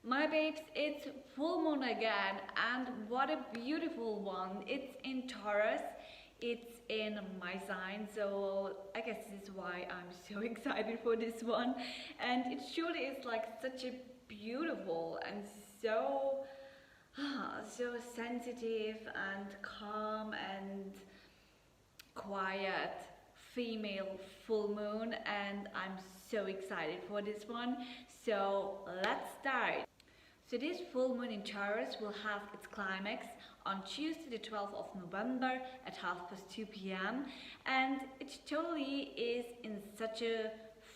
My babes, it's full moon again, and what a beautiful one. It's in Taurus, it's in my sign, so I guess this is why I'm so excited for this one. And it surely is like such a beautiful and so so sensitive and calm and quiet female full moon, and I'm so excited for this one. So let's start. So this full moon in Taurus will have its climax on Tuesday the 12th of November at 2:30 p.m. and it totally is in such a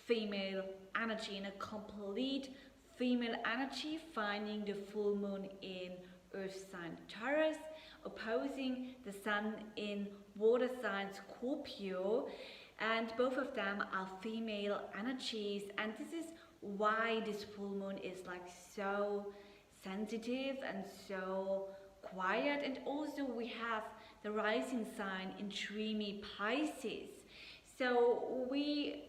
female energy, in a complete female energy, finding the full moon in Earth Sign Taurus, opposing the sun in water sign Scorpio, and both of them are female energies, and this is why this full moon is like so sensitive and so quiet. And also we have the rising sign in dreamy Pisces, so we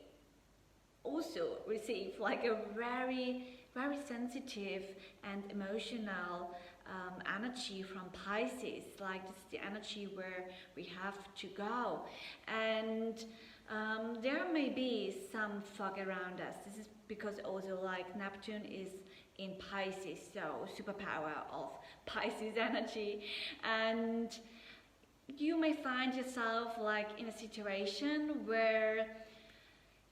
also receive like a very sensitive and emotional energy from Pisces. Like this is the energy where we have to go, and there may be some fog around us. This is because also like Neptune is in Pisces, so superpower of Pisces energy, and you may find yourself like in a situation where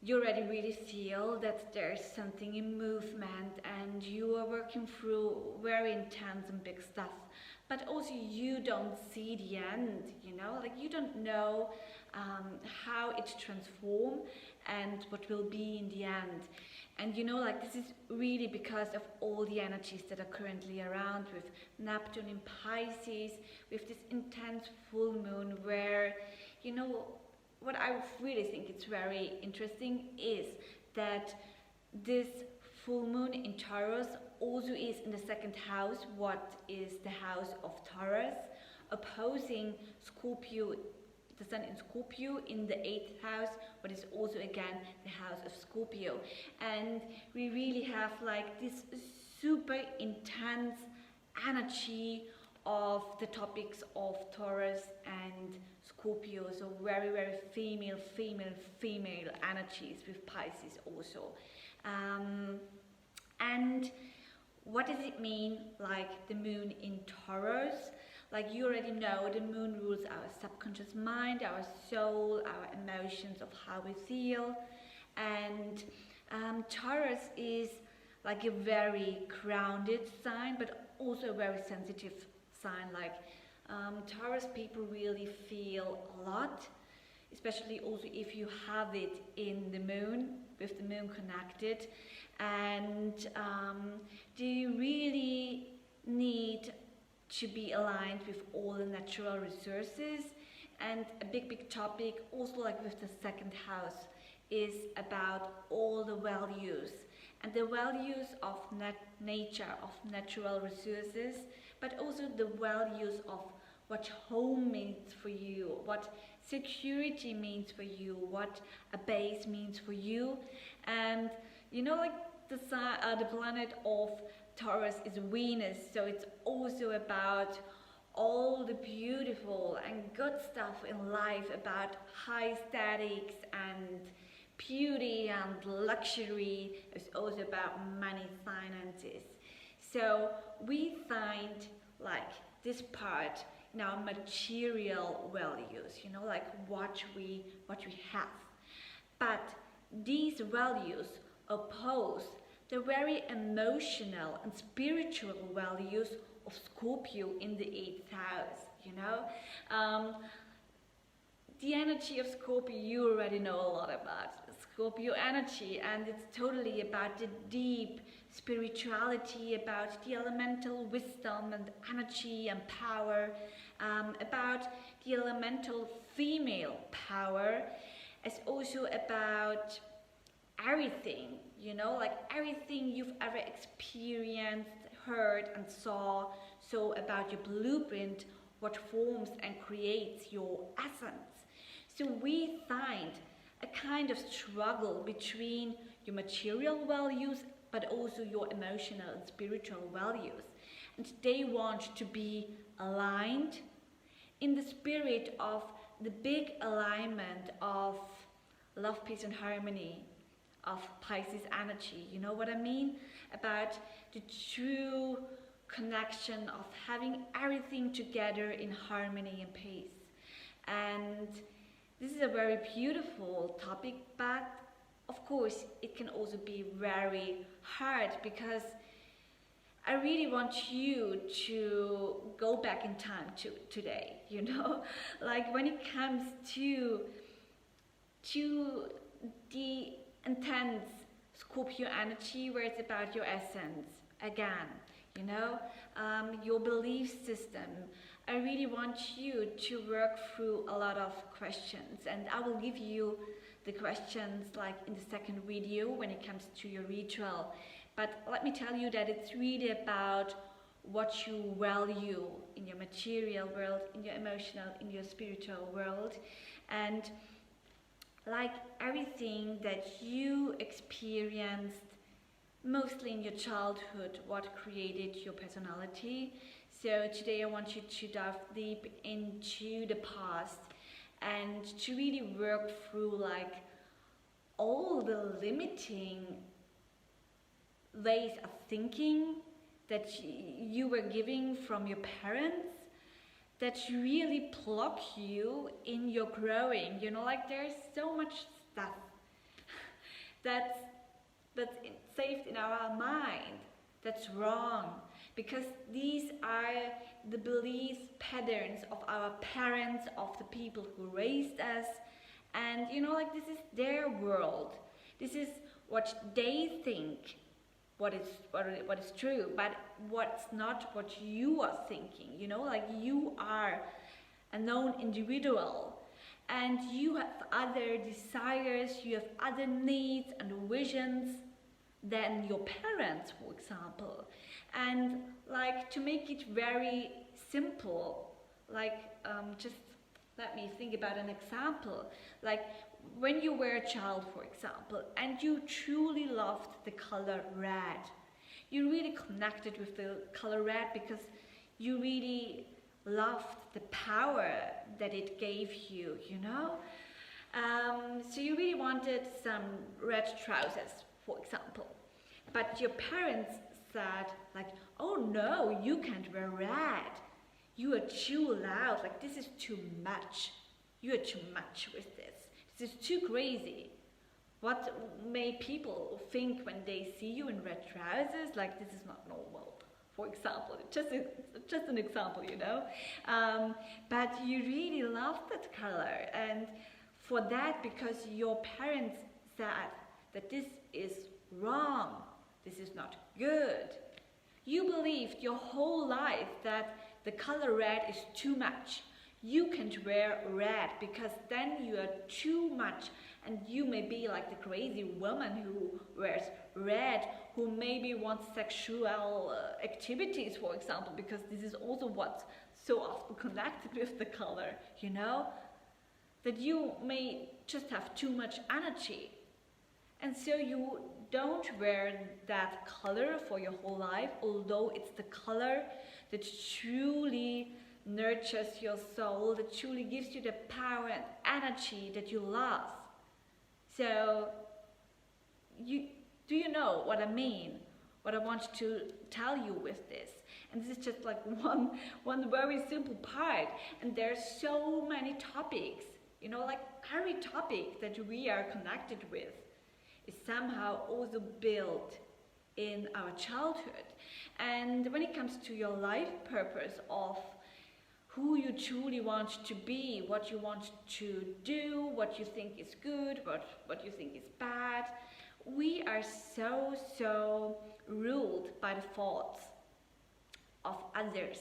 you already really feel that there's something in movement and you are working through very intense and big stuff, but also you don't see the end, like you don't know how it transform and what will be in the end. And like this is really because of all the energies that are currently around, with Neptune in Pisces, with this intense full moon where what I really think it's very interesting is that this full moon in Taurus also is in the second house, what is the house of Taurus, opposing Scorpio, the sun in Scorpio in the 8th house, what is also again the house of Scorpio. And we really have like this super intense energy of the topics of Taurus and Scorpio, so very female energies with Pisces also. And what does it mean, like the moon in Taurus? Like you already know, the moon rules our subconscious mind, our soul, our emotions of how we feel. And Taurus is like a very grounded sign, but also a very sensitive sign. Like Taurus people really feel a lot, especially also if you have it in the moon, with the moon connected, and they really need to be aligned with all the natural resources. And a big topic also, like with the second house, is about all the values and the values of nature, of natural resources, but also the values of what home means for you, what security means for you, what a base means for you. And like the planet of Taurus is Venus, so it's also about all the beautiful and good stuff in life, about high aesthetics and beauty and luxury. It's also about money, finances. So we find like this part in our material values, like what we have. But these values oppose the very emotional and spiritual values of Scorpio in the 8th house. The energy of Scorpio, you already know a lot about Scorpio energy, and it's totally about the deep spirituality, about the elemental wisdom and energy and power, about the elemental female power. It's also about everything, like everything you've ever experienced, heard and saw, so about your blueprint, what forms and creates your essence. So we find a kind of struggle between your material values but also your emotional and spiritual values. And they want to be aligned in the spirit of the big alignment of love, peace and harmony, of Pisces energy. You know what I mean? About the true connection of having everything together in harmony and peace. And this is a very beautiful topic, but of course it can also be very hard, because I really want you to go back in time to today, you know, like when it comes to the intense Scorpio energy, where it's about your essence again, you know, your belief system. I really want you to work through a lot of questions, and I will give you the questions like in the second video when it comes to your ritual. But let me tell you that it's really about what you value in your material world, in your emotional, in your spiritual world, and like everything that you experienced mostly in your childhood, what created your personality. So today I want you to dive deep into the past and to really work through like all the limiting ways of thinking that you were giving from your parents, that really block you in your growing. You know, like there's so much stuff that's saved in our mind that's wrong, because these are the belief patterns of our parents, of the people who raised us, and you know, like this is their world, this is what they think, what is true, but what's not what you are thinking. You know, like you are a known individual, and you have other desires, you have other needs and visions than your parents, for example. And like, to make it very simple, like just let me think about an example. Like when you were a child, for example, and you truly loved the color red, you really connected with the color red because you really loved the power that it gave you, you know? So you really wanted some red trousers, for example. But your parents said like, oh no, you can't wear red. You are too loud, like this is too much. You are too much with this. This is too crazy. What may people think when they see you in red trousers? Like this is not normal, for example. Just an example, you know. But you really love that color, and for that, because your parents said that this is wrong, this is not good, you believed your whole life that the color red is too much. You can't wear red because then you are too much, and you may be like the crazy woman who wears red, who maybe wants sexual activities, for example, because this is also what's so often connected with the color, you know? That you may just have too much energy. And so you don't wear that color for your whole life, although it's the color that truly nurtures your soul, that truly gives you the power and energy that you love. So, do you know what I mean? What I want to tell you with this? And this is just like one very simple part. And there's so many topics, you know, like every topic that we are connected with is somehow also built in our childhood. And when it comes to your life purpose of who you truly want to be, what you want to do, what you think is good, what you think is bad, we are so ruled by the thoughts of others,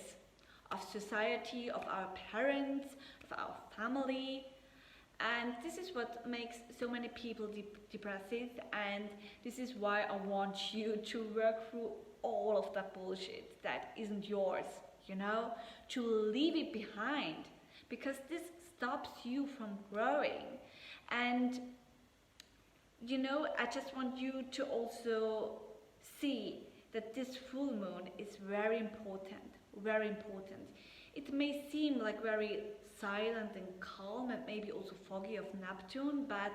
of society, of our parents, of our family. And this is what makes so many people depressed, and this is why I want you to work through all of that bullshit that isn't yours, you know, to leave it behind, because this stops you from growing. And you know, I just want you to also see that this full moon is very important, very important. It may seem like very silent and calm and maybe also foggy of Neptune, but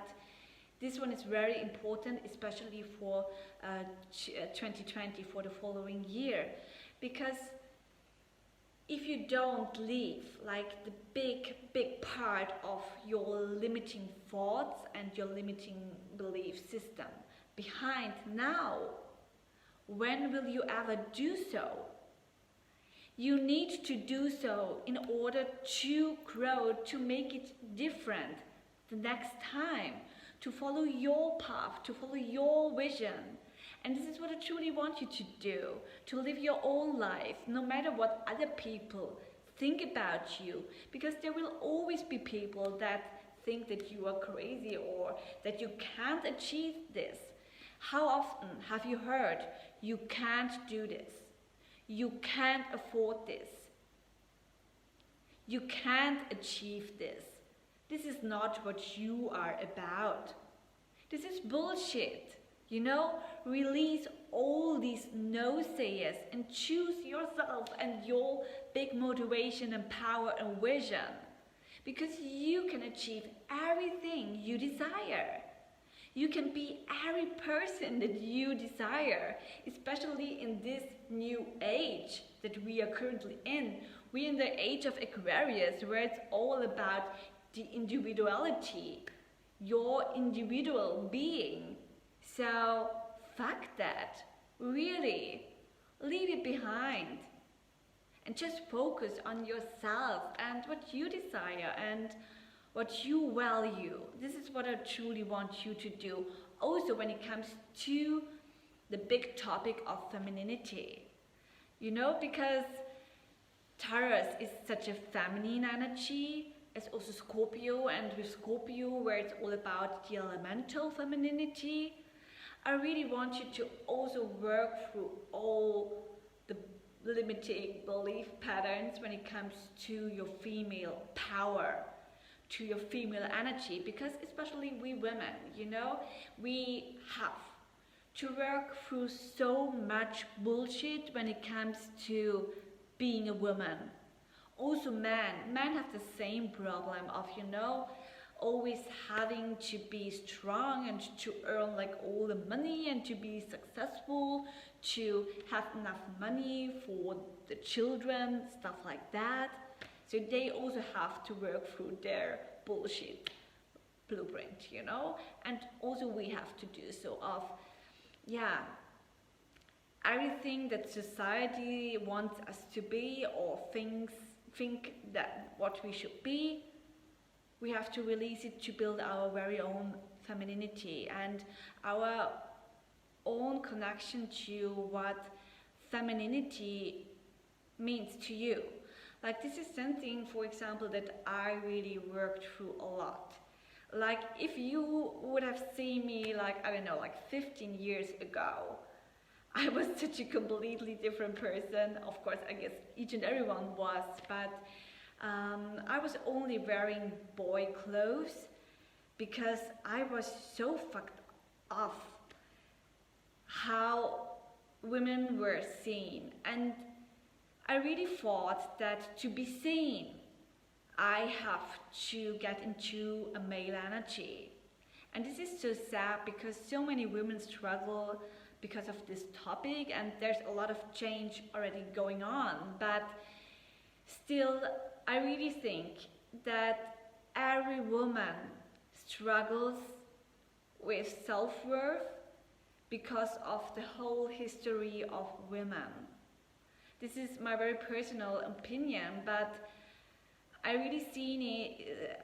this one is very important, especially for 2020, for the following year, because if you don't leave like the big part of your limiting thoughts and your limiting belief system behind now, when will you ever do so? You need to do so in order to grow, to make it different the next time, to follow your path, to follow your vision. And this is what I truly want you to do, to live your own life, no matter what other people think about you, because there will always be people that think that you are crazy or that you can't achieve this. How often have you heard, you can't do this, you can't afford this, you can't achieve this, this is not what you are about. This is bullshit. You know, release all these no-sayers and choose yourself and your big motivation and power and vision, because you can achieve everything you desire. You can be every person that you desire, especially in this new age that we are currently in. We're in the age of Aquarius, where it's all about the individuality, your individual being. So, fuck that. Really, leave it behind. And just focus on yourself and what you desire and what you value. This is what I truly want you to do. Also, when it comes to the big topic of femininity. You know, because Taurus is such a feminine energy. It's also Scorpio, and with Scorpio, where it's all about the elemental femininity, I really want you to also work through all the limiting belief patterns when it comes to your female power, to your female energy, because especially we women, you know, we have to work through so much bullshit when it comes to being a woman. Also men have the same problem of, you know, always having to be strong and to earn like all the money and to be successful, to have enough money for the children, stuff like that. So they also have to work through their bullshit blueprint, you know? And also we have to do so of, yeah, everything that society wants us to be or think that what we should be, we have to release it to build our very own femininity and our own connection to what femininity means to you. Like this is something, for example, that I really worked through a lot. Like if you would have seen me like, I don't know, like 15 years ago, I was such a completely different person. Of course, I guess each and everyone was, but I was only wearing boy clothes because I was so fucked up how women were seen. And I really thought that to be seen, I have to get into a male energy. And this is so sad because so many women struggle because of this topic, and there's a lot of change already going on. But still, I really think that every woman struggles with self-worth because of the whole history of women. This is my very personal opinion, but I really see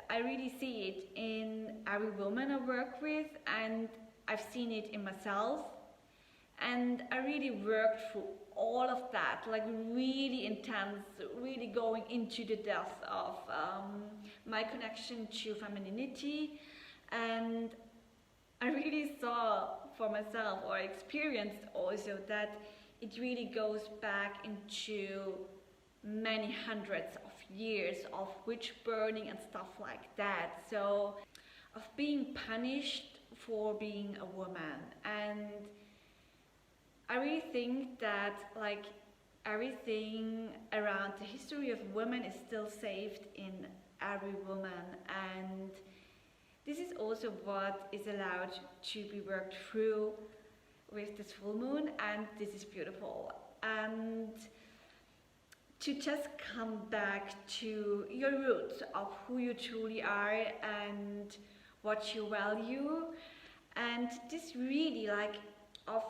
it in every woman I work with, and I've seen it in myself. And I really worked through all of that, like really intense, really going into the depth of my connection to femininity. And I really saw for myself, or experienced also, that it really goes back into many hundreds of years of witch burning and stuff like that. So, of being punished for being a woman. And I really think that like everything around the history of women is still saved in every woman, and this is also what is allowed to be worked through with this full moon, and this is beautiful. And to just come back to your roots of who you truly are and what you value, and this really like of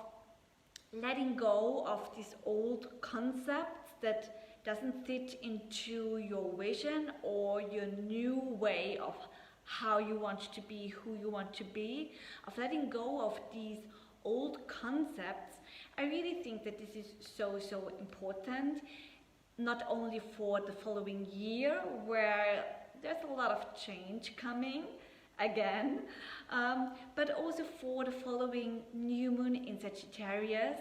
letting go of these old concepts that doesn't fit into your vision or your new way of how you want to be, who you want to be, of letting go of these old concepts. I really think that this is so important, not only for the following year where there's a lot of change coming again, but also for the following new moon in Sagittarius.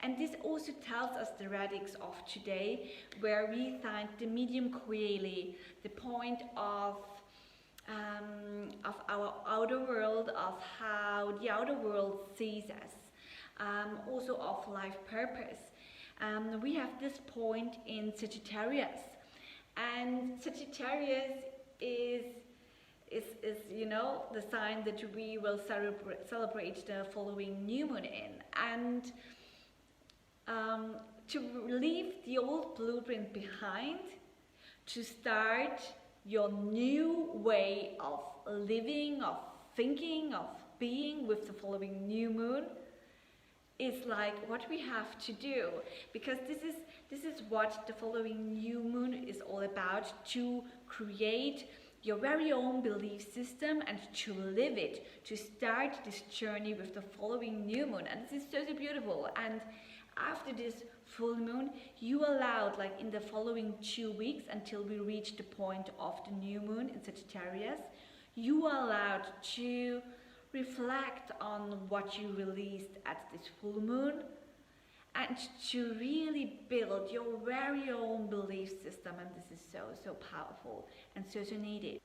And this also tells us the radix of today, where we find the medium coeli, the point of our outer world, of how the outer world sees us, also of life purpose. We have this point in Sagittarius, and Sagittarius is you know, the sign that we will celebrate the following new moon in, and to leave the old blueprint behind, to start your new way of living, of thinking, of being with the following new moon is like what we have to do, because this is what the following new moon is all about, to create your very own belief system and to live it, to start this journey with the following new moon. And this is so beautiful. And after this full moon, you allowed, like in the following 2 weeks until we reach the point of the new moon in Sagittarius, you are allowed to reflect on what you released at this full moon and to really build your very own belief system. And this is so powerful and so needed.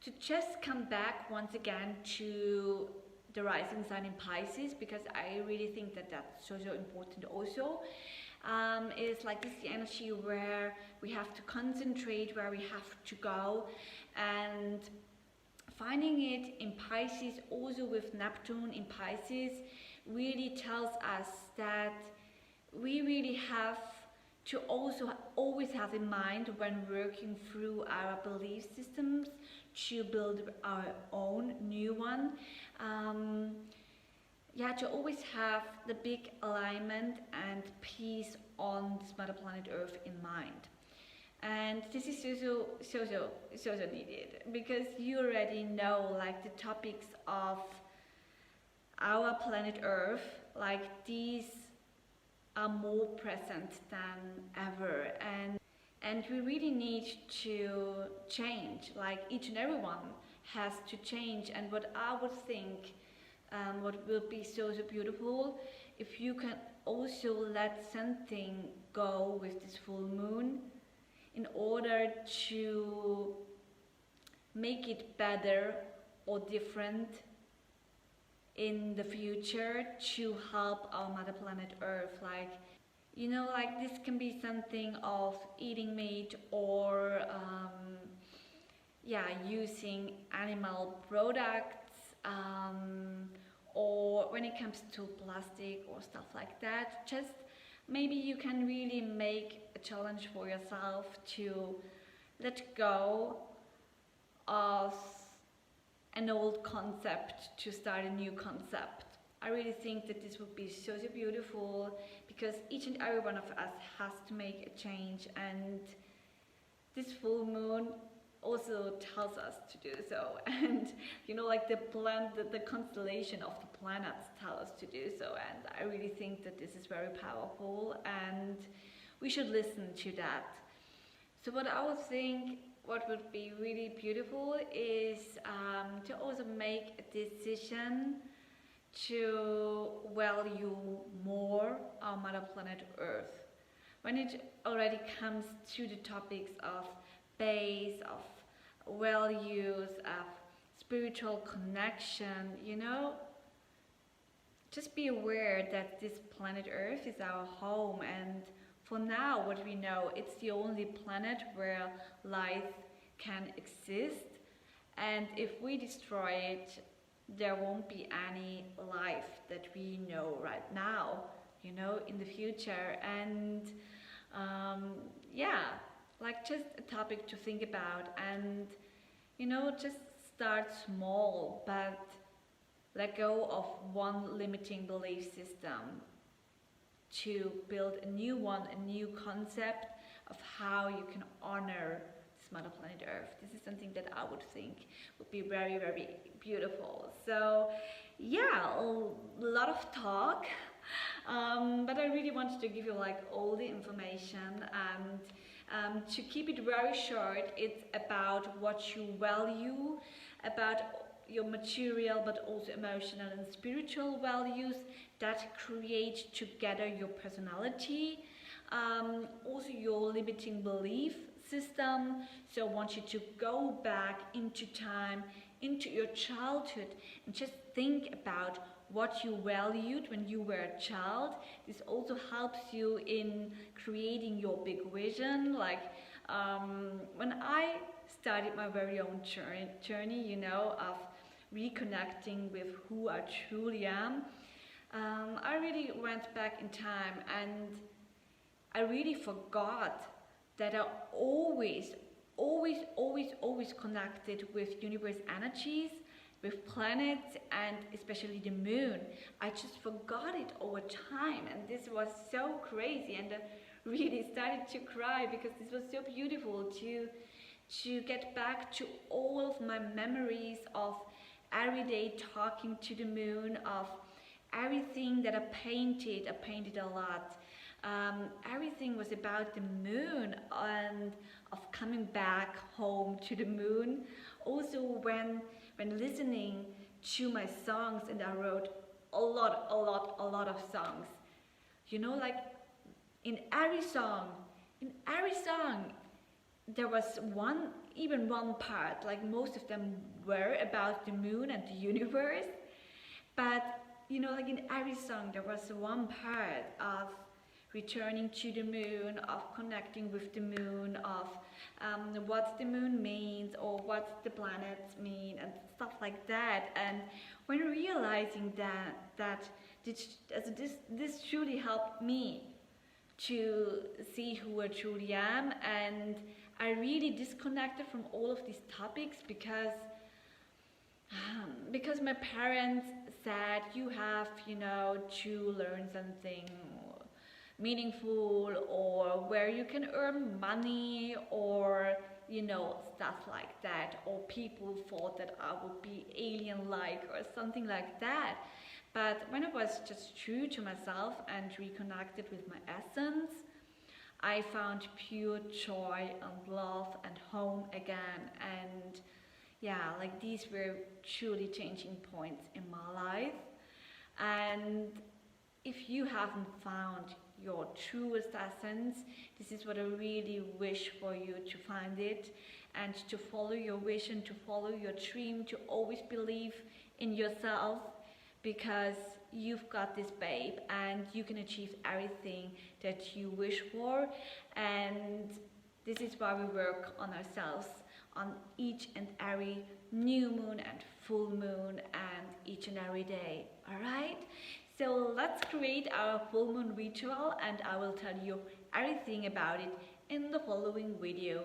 To just come back once again to the rising sign in Pisces, because I really think that that's so important also. It's like this energy where we have to concentrate, where we have to go, and finding it in Pisces, also with Neptune in Pisces, really tells us that we really have to also always have in mind when working through our belief systems to build our own new one. To always have the big alignment and peace on this mother planet Earth in mind. And this is so needed, because you already know like the topics of our planet Earth, like these are more present than ever, and we really need to change, like each and every one has to change. And what I would think, what will be so beautiful, if you can also let something go with this full moon in order to make it better or different in the future, to help our mother planet Earth. Like, you know, like this can be something of eating meat or using animal products, or when it comes to plastic or stuff like that. Just maybe you can really make a challenge for yourself to let go of an old concept to start a new concept. I really think that this would be so beautiful, because each and every one of us has to make a change, and this full moon also tells us to do so. And you know, like the constellation of the planets tell us to do so, and I really think that this is very powerful and we should listen to that. So what I would think, what would be really beautiful is to also make a decision to value more our mother planet Earth. When it already comes to the topics of base, of values, of spiritual connection, you know, just be aware that this planet Earth is our home, and for now what we know, it's the only planet where life can exist, and if we destroy it, there won't be any life that we know right now, you know, in the future. And yeah, like just a topic to think about, and you know, just start small, but let go of one limiting belief system to build a new one, a new concept of how you can honor this mother planet Earth. This is something that I would think would be very, very beautiful. So yeah, a lot of talk, but I really wanted to give you like all the information, and to keep it very short, it's about what you value, about your material but also emotional and spiritual values that create together your personality, also your limiting belief system. So I want you to go back into time, into your childhood, and just think about what you valued when you were a child. This also helps you in creating your big vision. Like when I started my very own journey, you know, of reconnecting with who I truly am, I really went back in time, and I really forgot that I always connected with universe energies, with planets, and especially the moon. I just forgot it over time, and this was so crazy, and I really started to cry because this was so beautiful to get back to all of my memories of every day talking to the moon, of everything that I painted a lot. Everything was about the moon and of coming back home to the moon. Also when listening to my songs, and I wrote a lot of songs. You know, like in every song, there was even one part, like most of them were about the moon and the universe, but you know, like in every song there was one part of returning to the moon, of connecting with the moon, of what the moon means or what the planets mean and stuff like that. And when realizing that this truly helped me to see who I truly am, and I really disconnected from all of these topics because my parents said you have, you know, to learn something meaningful or where you can earn money, or you know, stuff like that, or people thought that I would be alien-like or something like that. But when I was just true to myself and reconnected with my essence, I found pure joy and love and home again. And yeah, like these were truly changing points in my life. And if you haven't found your truest essence, this is what I really wish for you, to find it and to follow your vision, to follow your dream, to always believe in yourself, because you've got this, babe, and you can achieve everything that you wish for. And this is why we work on ourselves on each and every new moon and full moon and each and every day. All right, so let's create our full moon ritual, and I will tell you everything about it in the following video.